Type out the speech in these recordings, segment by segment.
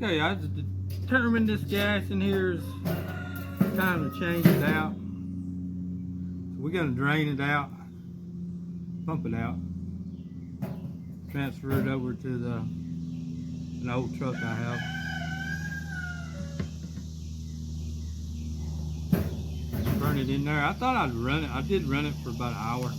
Okay, I just determined this gas in here is time to change it out. So we're gonna drain it out, pump it out, transfer it over to an old truck I have. Burn it in there. I thought I'd run it. I did run it for about an hour.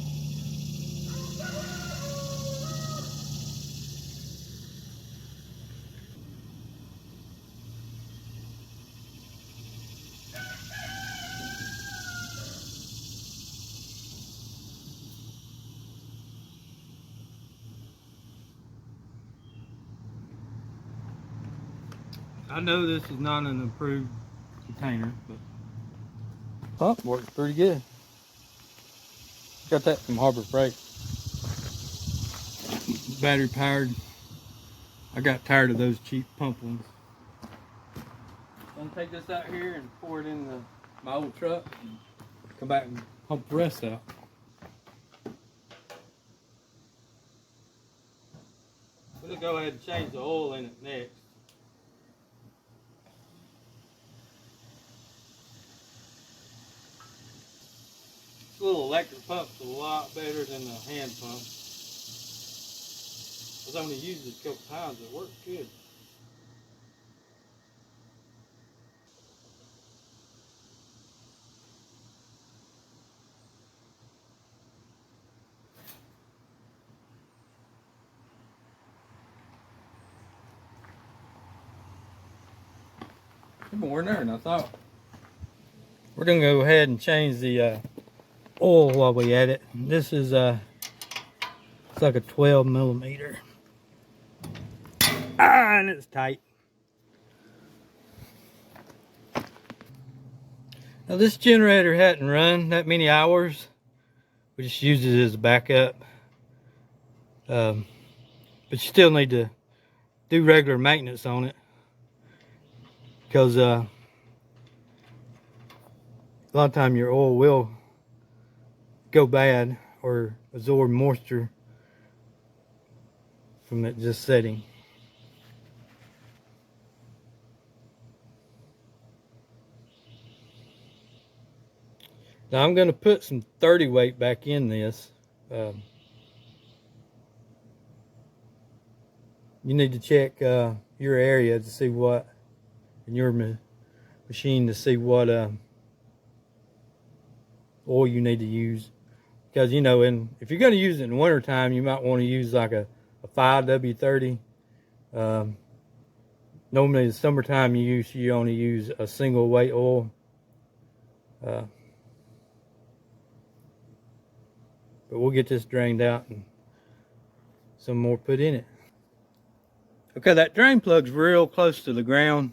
I know this is not an approved container, but pump works pretty good. Got that from Harbor Freight. Battery powered. I got tired of those cheap pump ones. I'm gonna take this out here and pour it in my old truck and come back and pump the rest out. We're gonna go ahead and change the oil in it next. This little electric pump's a lot better than the hand pump. I've only used it a couple times. It works good. More in there than I thought. We're gonna go ahead and change the oil while we at it. This is it's like a 12 millimeter. And it's tight. Now this generator hadn't run that many hours. We just used it as a backup. But you still need to do regular maintenance on it, because a lot of time your oil will go bad or absorb moisture from it just setting. Now I'm going to put some 30 weight back in this. You need to check your area to see what, in your machine, to see what oil you need to use. Because, you know, if you're going to use it in the winter time, you might want to use like a 5W30. Normally in the summertime you only use a single weight oil. But we'll get this drained out and some more put in it. Okay, that drain plug's real close to the ground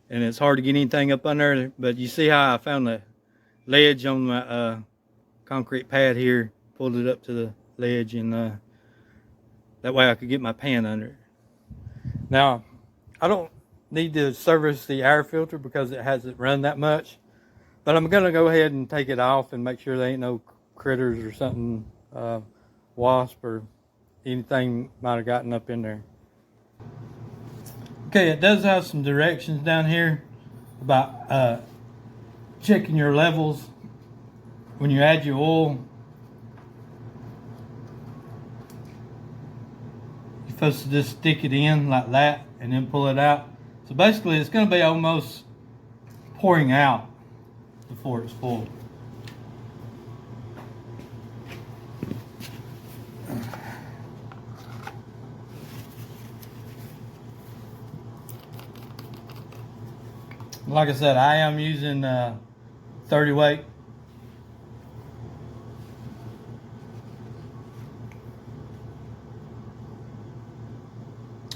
and it's hard to get anything up under, but you see how I found the ledge on my concrete pad here, pulled it up to the ledge, and that way I could get my pan under it. Now, I don't need to service the air filter because it hasn't run that much, but I'm gonna go ahead and take it off and make sure there ain't no critters or something, wasp or anything might have gotten up in there. Okay, it does have some directions down here about checking your levels when you add your oil. You're supposed to just stick it in like that and then pull it out. So basically it's going to be almost pouring out before it's full. Like I said, I am using 30 weight.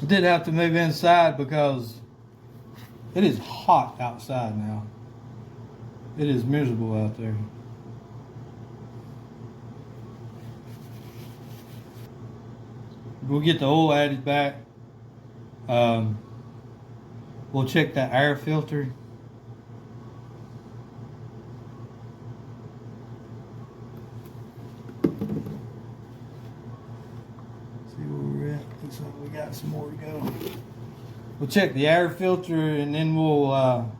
I did have to move inside because it is hot outside now. It is miserable out there. We'll get the oil added back. We'll check that air filter. See where we're at. Looks like we got some more to go. We'll check the air filter and then we'll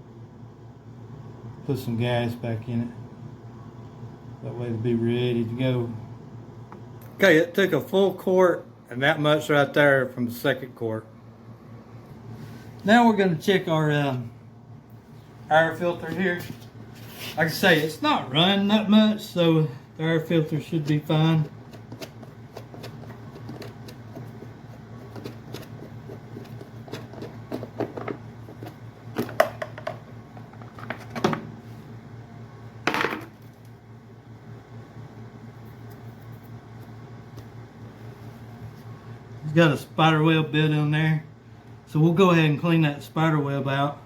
put some gas back in it. That way it'll be ready to go. Okay, it took a full quart and that much right there from the second quart. Now we're going to check our air filter here. Like I say, it's not running that much, so the air filter should be fine. It's got a spider web bit on there, so we'll go ahead and clean that spider web out.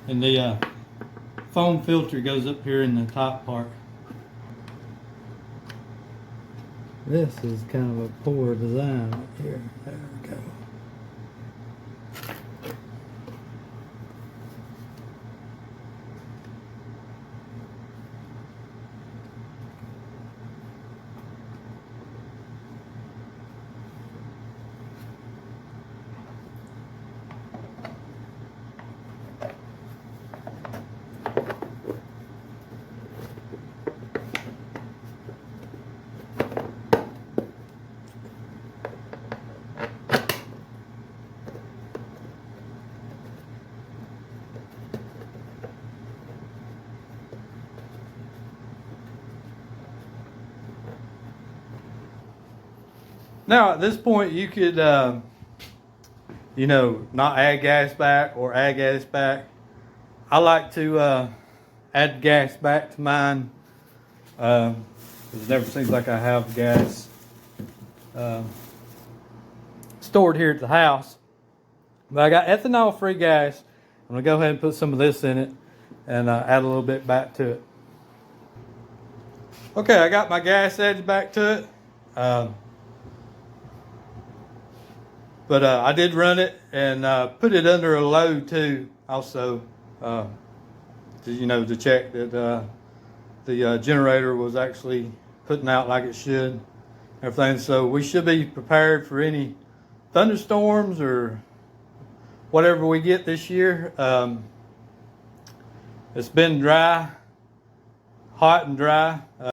And the foam filter goes up here in the top part. This is kind of a poor design right here. There we go. Now at this point you could, you know, not add gas back or add gas back. I like to add gas back to mine because it never seems like I have gas stored here at the house. But I got ethanol free gas. I'm going to go ahead and put some of this in it and add a little bit back to it. Okay, I got my gas added back to it. But I did run it and put it under a load too, also, to check that the generator was actually putting out like it should, everything. So we should be prepared for any thunderstorms or whatever we get this year. It's been dry, hot and dry.